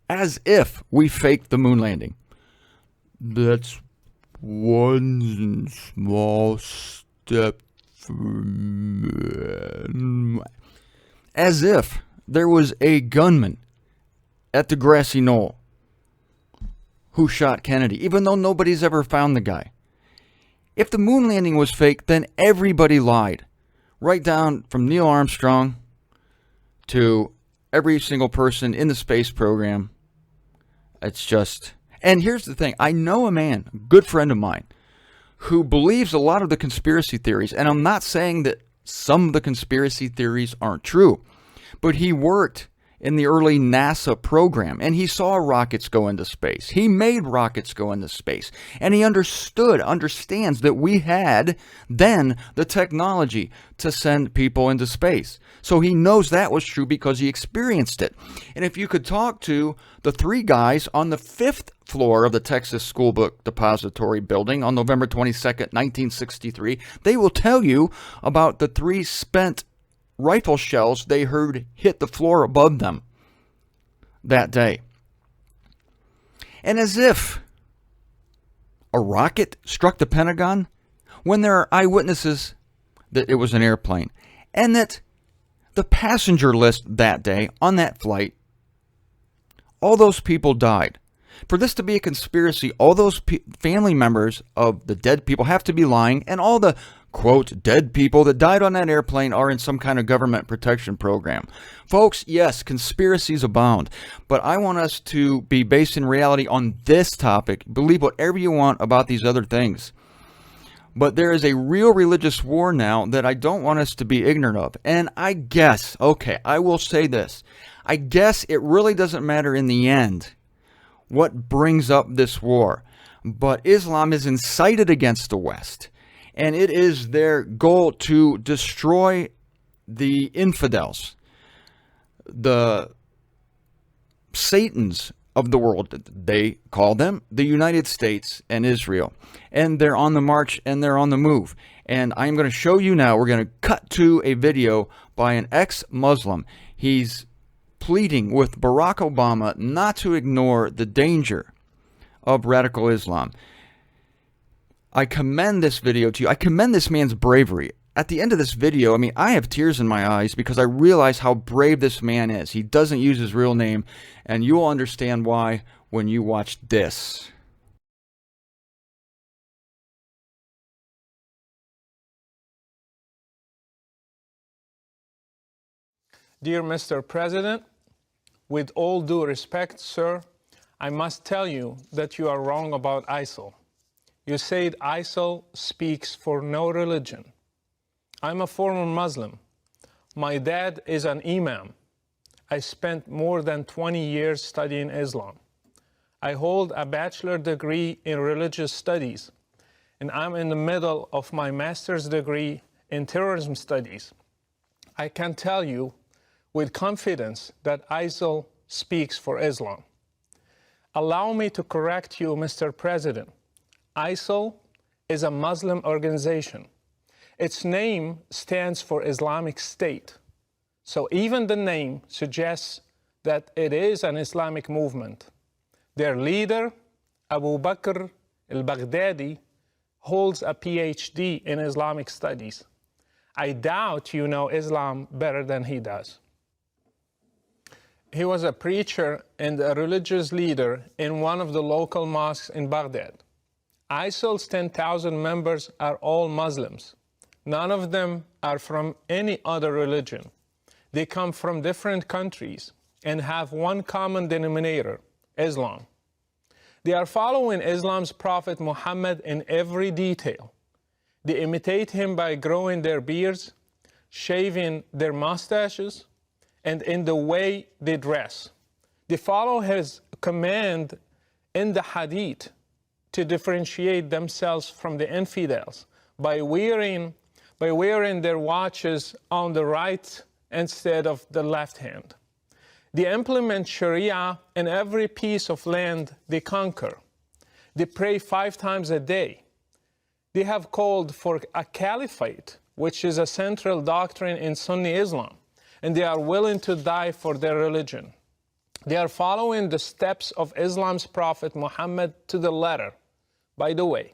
as if we faked the moon landing. That's one small step for man. As if there was a gunman at the grassy knoll who shot Kennedy, even though nobody's ever found the guy. If the moon landing was fake, then everybody lied. Right down from Neil Armstrong to every single person in the space program. It's just... And here's the thing. I know a man, a good friend of mine, who believes a lot of the conspiracy theories. And I'm not saying that some of the conspiracy theories aren't true. But he worked in the early NASA program, and he saw rockets go into space. He made rockets go into space. And he understands that we had then the technology to send people into space. So he knows that was true because he experienced it. And if you could talk to the three guys on the 5th floor of the Texas School Book Depository building on November 22nd, 1963, they will tell you about the 3 spent rifle shells they heard hit the floor above them that day. And as if a rocket struck the Pentagon when there are eyewitnesses that it was an airplane, and that the passenger list that day on that flight, all those people died. For this to be a conspiracy, all those family members of the dead people have to be lying, and all the quote, dead people that died on that airplane are in some kind of government protection program. Folks, yes, conspiracies abound, but I want us to be based in reality on this topic. Believe whatever you want about these other things. But there is a real religious war now that I don't want us to be ignorant of. And I guess, okay, I will say this. I guess it really doesn't matter in the end what brings up this war. But Islam is incited against the West. And it is their goal to destroy the infidels, the Satans of the world. They call them the United States and Israel. And they're on the march and they're on the move. And I'm going to show you now, we're going to cut to a video by an ex-Muslim. He's pleading with Barack Obama not to ignore the danger of radical Islam. I commend this video to you. I commend this man's bravery. At the end of this video, I mean, I have tears in my eyes because I realize how brave this man is. He doesn't use his real name, and you will understand why when you watch this. Dear Mr. President, with all due respect, sir, I must tell you that you are wrong about ISIL. You said ISIL speaks for no religion. I'm a former Muslim. My dad is an imam. I spent more than 20 years studying Islam. I hold a bachelor degree in religious studies, and I'm in the middle of my master's degree in terrorism studies. I can tell you with confidence that ISIL speaks for Islam. Allow me to correct you, Mr. President. ISIL is a Muslim organization. Its name stands for Islamic State. So even the name suggests that it is an Islamic movement. Their leader, Abu Bakr al-Baghdadi, holds a PhD in Islamic studies. I doubt you know Islam better than he does. He was a preacher and a religious leader in one of the local mosques in Baghdad. ISIL's 10,000 members are all Muslims. None of them are from any other religion. They come from different countries and have one common denominator, Islam. They are following Islam's Prophet Muhammad in every detail. They imitate him by growing their beards, shaving their mustaches, and in the way they dress. They follow his command in the Hadith to differentiate themselves from the infidels by wearing their watches on the right instead of the left hand. They implement Sharia in every piece of land they conquer. They pray 5 times a day. They have called for a caliphate, which is a central doctrine in Sunni Islam, and they are willing to die for their religion. They are following the steps of Islam's Prophet Muhammad to the letter. By the way,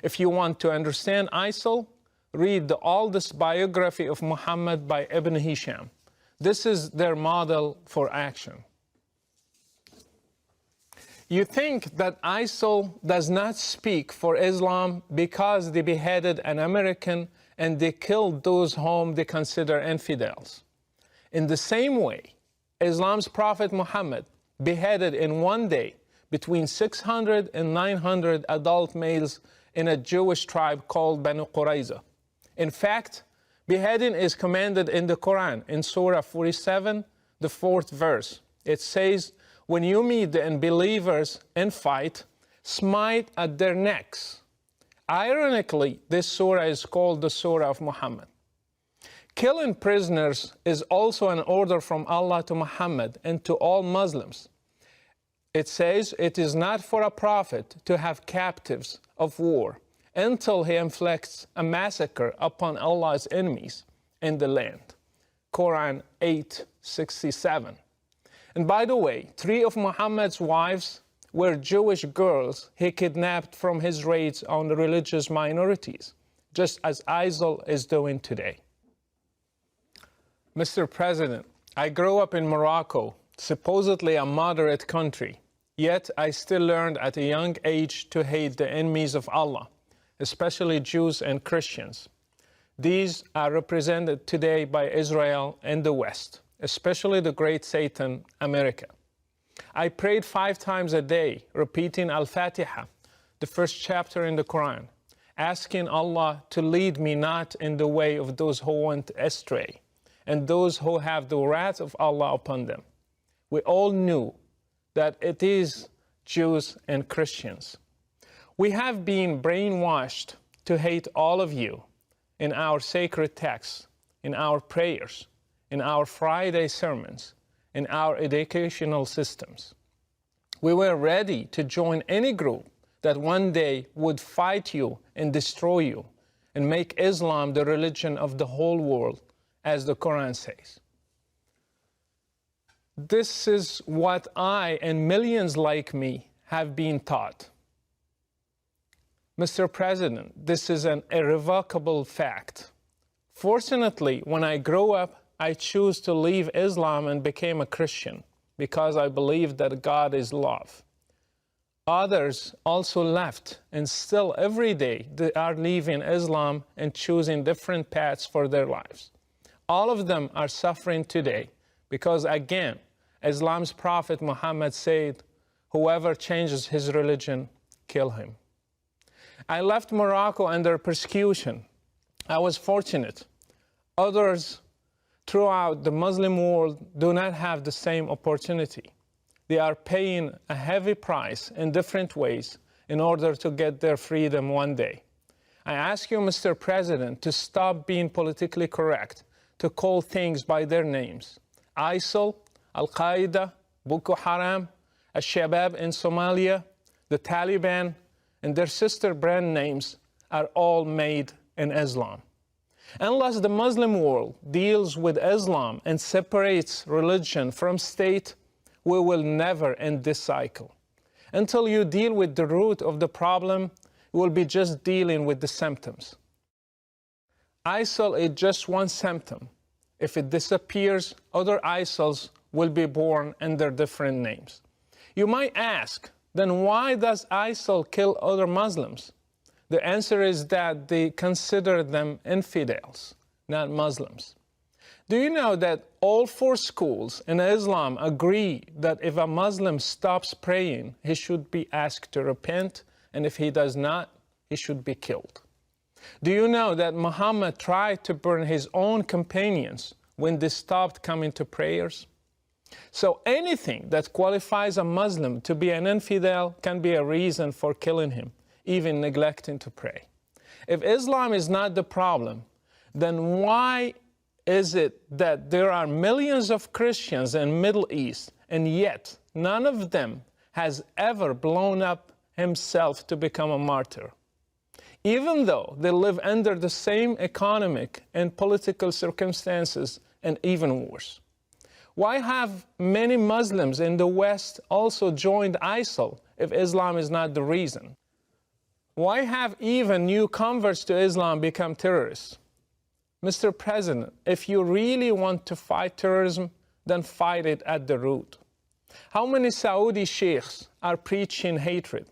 if you want to understand ISIL, read the oldest biography of Muhammad by Ibn Hisham. This is their model for action. You think that ISIL does not speak for Islam because they beheaded an American and they killed those whom they consider infidels. In the same way, Islam's Prophet Muhammad beheaded in one day between 600 and 900 adult males in a Jewish tribe called Banu Qurayza. In fact, beheading is commanded in the Quran in Surah 47, the 4th verse. It says, when you meet the unbelievers in fight, smite at their necks. Ironically, this surah is called the Surah of Muhammad. Killing prisoners is also an order from Allah to Muhammad and to all Muslims. It says it is not for a prophet to have captives of war until he inflicts a massacre upon Allah's enemies in the land. Quran 8:67. And by the way, 3 of Muhammad's wives were Jewish girls he kidnapped from his raids on the religious minorities, just as ISIL is doing today. Mr. President, I grew up in Morocco, supposedly a moderate country, yet I still learned at a young age to hate the enemies of Allah, especially Jews and Christians. These are represented today by Israel and the West, especially the great Satan, America. I prayed 5 times a day, repeating Al-Fatiha, the first chapter in the Quran, asking Allah to lead me not in the way of those who went astray, and those who have the wrath of Allah upon them. We all knew that it is Jews and Christians. We have been brainwashed to hate all of you in our sacred texts, in our prayers, in our Friday sermons, in our educational systems. We were ready to join any group that one day would fight you and destroy you and make Islam the religion of the whole world, as the Quran says. This is what I and millions like me have been taught. Mr. President, this is an irrevocable fact. Fortunately, when I grew up, I chose to leave Islam and became a Christian because I believe that God is love. Others also left, and still every day they are leaving Islam and choosing different paths for their lives. All of them are suffering today because, again, Islam's Prophet Muhammad said, whoever changes his religion, kill him. I left Morocco under persecution. I was fortunate. Others throughout the Muslim world do not have the same opportunity. They are paying a heavy price in different ways in order to get their freedom one day. I ask you, Mr. President, to stop being politically correct, to call things by their names. ISIL, Al-Qaeda, Boko Haram, Al-Shabaab in Somalia, the Taliban, and their sister brand names are all made in Islam. Unless the Muslim world deals with Islam and separates religion from state, we will never end this cycle. Until you deal with the root of the problem, you will be just dealing with the symptoms. ISIL is just one symptom. If it disappears, other ISILs will be born under different names. You might ask, then why does ISIL kill other Muslims? The answer is that they consider them infidels, not Muslims. Do you know that all 4 schools in Islam agree that if a Muslim stops praying, he should be asked to repent, and if he does not, he should be killed? Do you know that Muhammad tried to burn his own companions when they stopped coming to prayers? So anything that qualifies a Muslim to be an infidel can be a reason for killing him, even neglecting to pray. If Islam is not the problem, then why is it that there are millions of Christians in the Middle East, and yet none of them has ever blown up himself to become a martyr? Even though they live under the same economic and political circumstances, and even worse. Why have many Muslims in the West also joined ISIL if Islam is not the reason? Why have even new converts to Islam become terrorists? Mr. President, if you really want to fight terrorism, then fight it at the root. How many Saudi sheikhs are preaching hatred?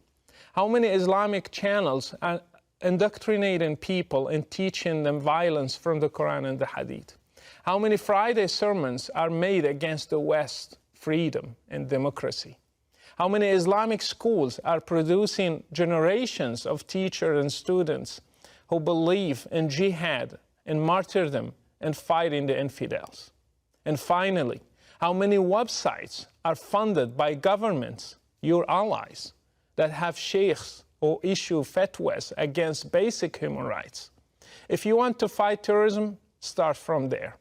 How many Islamic channels are indoctrinating people and teaching them violence from the Quran and the Hadith? How many Friday sermons are made against the West, freedom and democracy? How many Islamic schools are producing generations of teachers and students who believe in jihad and martyrdom and fighting the infidels? And finally, how many websites are funded by governments, your allies, that have sheikhs who issue fatwas against basic human rights? If you want to fight terrorism, start from there.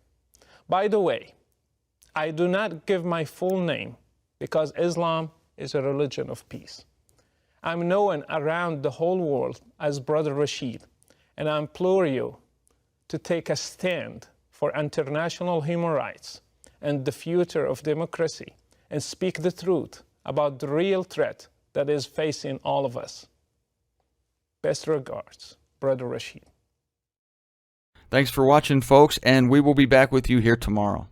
By the way, I do not give my full name because Islam is a religion of peace. I'm known around the whole world as Brother Rashid, and I implore you to take a stand for international human rights and the future of democracy and speak the truth about the real threat that is facing all of us. Best regards, Brother Rashid. Thanks for watching, folks, and we will be back with you here tomorrow.